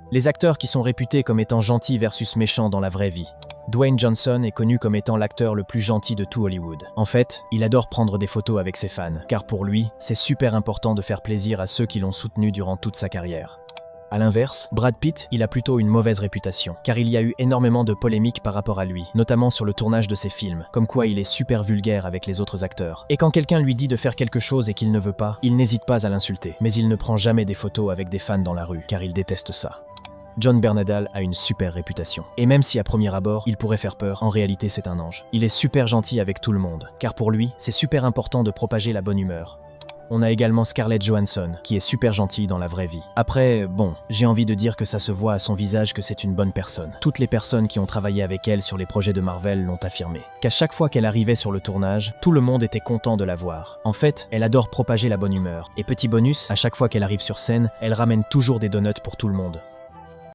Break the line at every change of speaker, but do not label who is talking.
Les acteurs qui sont réputés comme étant gentils versus méchants dans la vraie vie. Dwayne Johnson est connu comme étant l'acteur le plus gentil de tout Hollywood. En fait, il adore prendre des photos avec ses fans, car pour lui, c'est super important de faire plaisir à ceux qui l'ont soutenu durant toute sa carrière. A l'inverse, Brad Pitt, il a plutôt une mauvaise réputation, car il y a eu énormément de polémiques par rapport à lui, notamment sur le tournage de ses films, comme quoi il est super vulgaire avec les autres acteurs. Et quand quelqu'un lui dit de faire quelque chose et qu'il ne veut pas, il n'hésite pas à l'insulter, mais il ne prend jamais des photos avec des fans dans la rue, car il déteste ça. John Bernthal a une super réputation. Et même si à premier abord, il pourrait faire peur, en réalité c'est un ange. Il est super gentil avec tout le monde, car pour lui, c'est super important de propager la bonne humeur. On a également Scarlett Johansson, qui est super gentille dans la vraie vie. Après, bon, j'ai envie de dire que ça se voit à son visage que c'est une bonne personne. Toutes les personnes qui ont travaillé avec elle sur les projets de Marvel l'ont affirmé. Qu'à chaque fois qu'elle arrivait sur le tournage, tout le monde était content de la voir. En fait, elle adore propager la bonne humeur. Et petit bonus, à chaque fois qu'elle arrive sur scène, elle ramène toujours des donuts pour tout le monde.